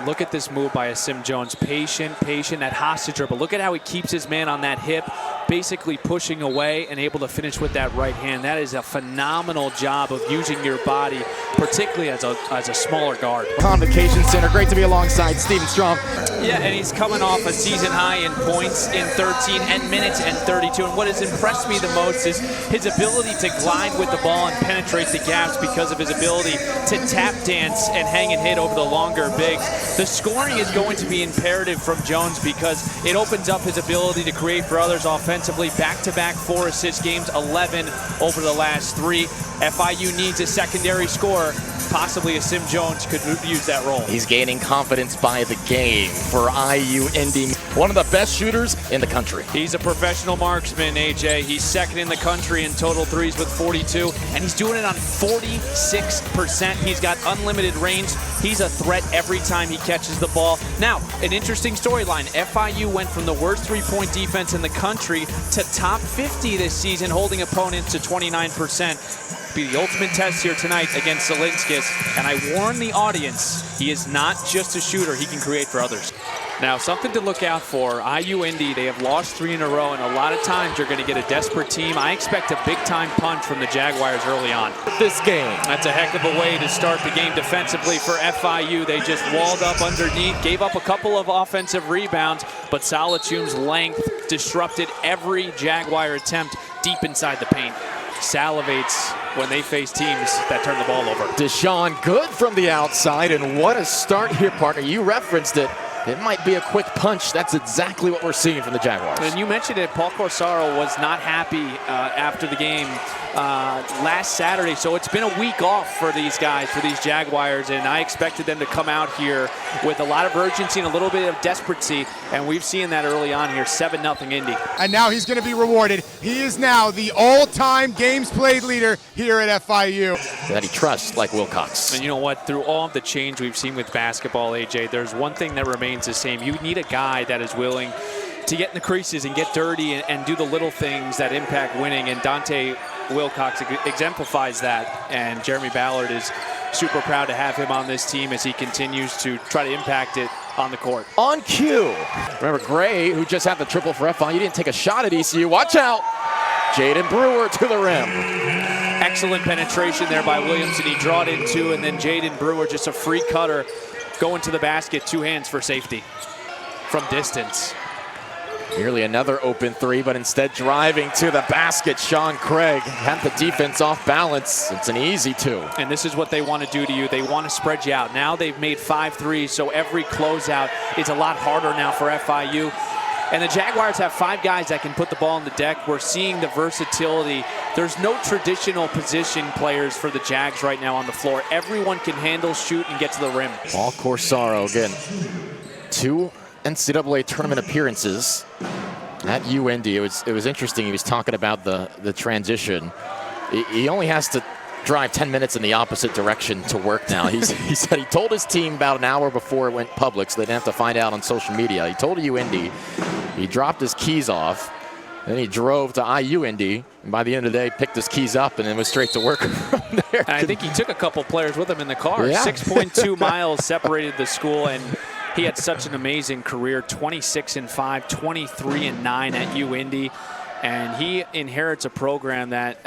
look at this move by a Sim Jones. Patient, that hostage dribble. Look at how he keeps his man on that hip, basically pushing away and able to finish with that right hand. That is a phenomenal job of using your body, particularly as a smaller guard. Convocation Center, great to be alongside Steven Strom. Yeah, and he's coming off a season high in points in 13 and minutes and 32. And what has impressed me the most is his ability to glide with the ball and penetrate the gaps because of his ability to tap dance and hang and hit over the longer bigs. The scoring is going to be imperative from Jones because it opens up his ability to create for others offensively. Back-to-back 4 assist games, 11 over the last 3. FIU needs a secondary scorer. Possibly a Sim Jones could use that role. He's gaining confidence by the game for IU Indy. One of the best shooters in the country. He's a professional marksman, AJ. He's second in the country in total threes with 42, and he's doing it on 46%. He's got unlimited range. He's a threat every time he catches the ball. Now, an interesting storyline. FIU went from the worst three-point defense in the country to top 50 this season, holding opponents to 29%. Be the ultimate test here tonight against Zelinskis, and I warn the audience, he is not just a shooter, he can create for others. Now, something to look out for, IU Indy, they have lost 3 in a row, and a lot of times you're going to get a desperate team. I expect a big-time punch from the Jaguars early on. This game. That's a heck of a way to start the game defensively for FIU. They just walled up underneath, gave up a couple of offensive rebounds, but Salatum's length disrupted every Jaguar attempt deep inside the paint. Salivates when they face teams that turn the ball over. Deshaun good from the outside, and what a start here, partner. You referenced it. It might be a quick punch. That's exactly what we're seeing from the Jaguars. And you mentioned it, Paul Corsaro was not happy after the game last Saturday. So it's been a week off for these guys, for these Jaguars, and I expected them to come out here with a lot of urgency and a little bit of desperancy, and we've seen that early on here, 7-0 Indy. And now he's going to be rewarded. He is now the all-time games played leader here at FIU. That he trusts like Wilcox. And you know what? Through all of the change we've seen with basketball, AJ, there's one thing that remains the same. You need a guy that is willing to get in the creases and get dirty and do the little things that impact winning, and Dante Wilcox exemplifies that, and Jeremy Ballard is super proud to have him on this team as he continues to try to impact it on the court. On cue. Remember Gray, who just had the triple for FIU, didn't take a shot at ECU. Watch out. Jaden Brewer to the rim. Excellent penetration there by Williamson. He drawed in 2, and then Jaden Brewer, just a free cutter, going to the basket, 2 hands for safety from distance. Nearly another open 3, but instead driving to the basket. Sean Craig had the defense off balance. It's an easy 2. And this is what they want to do to you. They want to spread you out. Now they've made 5 threes, so every closeout is a lot harder now for FIU. And the Jaguars have 5 guys that can put the ball on the deck. We're seeing the versatility. There's no traditional position players for the Jags right now on the floor. Everyone can handle, shoot, and get to the rim. Paul Corsaro, again, 2 NCAA tournament appearances at UND. It was interesting. He was talking about the transition. He only has to drive 10 minutes in the opposite direction to work now. He said he told his team about an hour before it went public, so they didn't have to find out on social media. He told UND, he dropped his keys off, then he drove to IU Indy, and by the end of the day, picked his keys up and then was straight to work from there. And I think he took a couple players with him in the car. Yeah. 6.2 miles separated the school, and he had such an amazing career, 26-5, 23-9 at UIndy, and he inherits a program that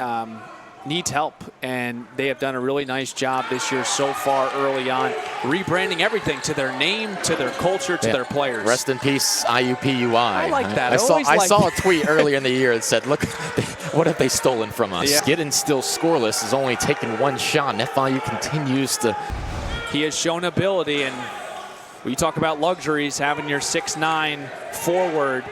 needs help, and they have done a really nice job this year so far early on, rebranding everything to their name, to their culture, to their players. Rest in peace, IUPUI. I like that. I saw a tweet earlier in the year that said, look, what have they stolen from us? Yeah. Giddens still scoreless, has only taken 1 shot, and FIU continues to. He has shown ability, and when you talk about luxuries, having your 6'9" forward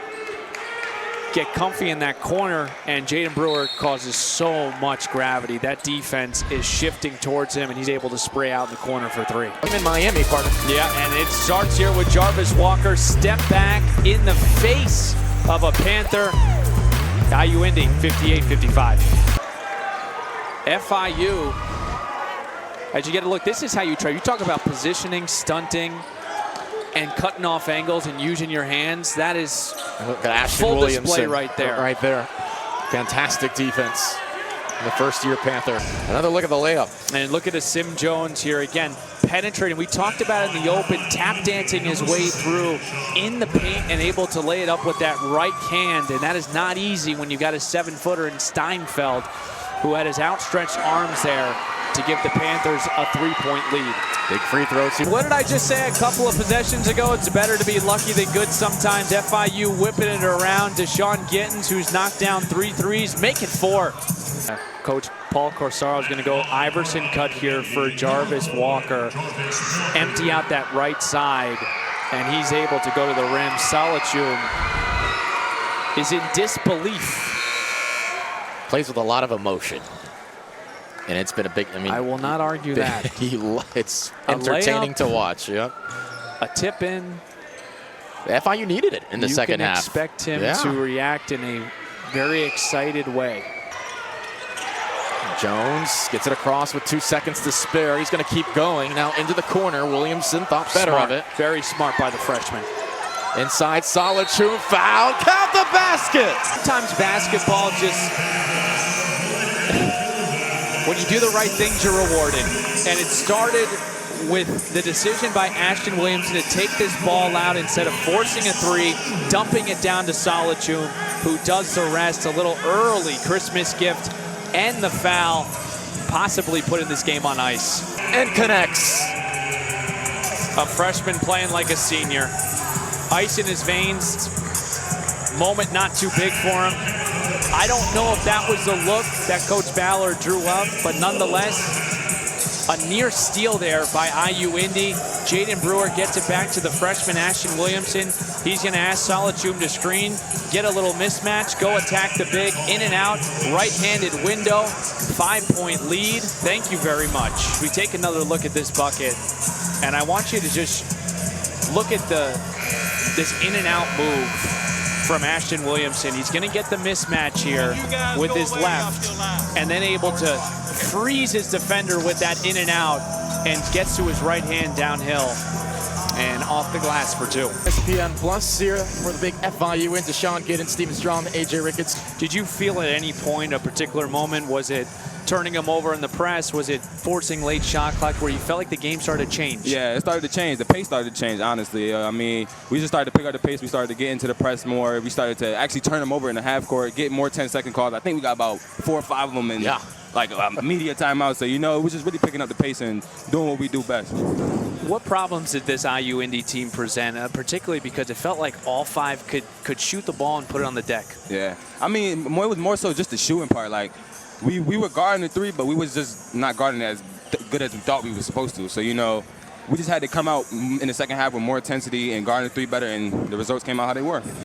get comfy in that corner, and Jaden Brewer causes so much gravity. That defense is shifting towards him, and he's able to spray out in the corner for 3. I'm in Miami, partner. Yeah, and it starts here with Jarvis Walker. Step back in the face of a Panther. IU Indy, 58-55. FIU, as you get a look, this is how you try. You talk about positioning, stunting, and cutting off angles and using your hands. That is full display right there. Right there. Fantastic defense. The first-year Panther. Another look at the layup. And look at a Sim Jones here again. penetrating. We talked about it in the open, tap dancing his way through in the paint and able to lay it up with that right hand. And that is not easy when you got a 7-footer in Steinfeld, who had his outstretched arms there to give the Panthers a 3-point lead. Big free throw. What did I just say a couple of possessions ago? It's better to be lucky than good sometimes. FIU whipping it around. Deshaun Gittins, who's knocked down 3 threes, make it 4. Coach Paul Corsaro is going to go Iverson cut here for Jarvis Walker. Empty out that right side, and he's able to go to the rim. Salachum is in disbelief. Plays with a lot of emotion. And it's been a big, I will not argue that. It's entertaining to watch. Yep. A tip in. FIU needed it in the second half. You can expect him to react in a very excited way. Jones gets it across with 2 seconds to spare. He's going to keep going. Now into the corner. Williamson thought better of it. Very smart by the freshman. Inside, Salachum foul. Count the basket. Sometimes basketball just, when you do the right things, you're rewarded. And it started with the decision by Ashton Williamson to take this ball out instead of forcing a 3, dumping it down to Salachum, who does the rest. A little early Christmas gift and the foul, possibly putting this game on ice. And connects. A freshman playing like a senior. Ice in his veins. Moment not too big for him. I don't know if that was the look that Coach Ballard drew up, but nonetheless, a near steal there by IU Indy. Jaden Brewer gets it back to the freshman Ashton Williamson. He's going to ask Salachum to screen, get a little mismatch, go attack the big, in and out, right-handed window, 5-point lead. Thank you very much. We take another look at this bucket, and I want you to just look at this in and out move from Ashton Williamson. He's going to get the mismatch here with his left, and then able to freeze his defender with that in and out, and gets to his right hand downhill and off the glass for 2. ESPN Plus here for the big FIU win. Deshaun Gittins, Steven Strom, AJ Ricketts. Did you feel at any point a particular moment? Was it turning him over in the press? Was it forcing late shot clock where you felt like the game started to change? Yeah, it started to change. The pace started to change, honestly. I mean, we just started to pick up the pace. We started to get into the press more. We started to actually turn them over in the half court, get more 10-second calls. I think we got about 4 or 5 of them in like media timeout. So, you know, it was just really picking up the pace and doing what we do best. What problems did this IU Indy team present, particularly because it felt like all 5 could shoot the ball and put it on the deck? Yeah. I mean, it was more so just the shooting part. Like, we were guarding the 3, but we was just not guarding it as good as we thought we were supposed to. So, you know, we just had to come out in the second half with more intensity and guarding the 3 better, and the results came out how they were.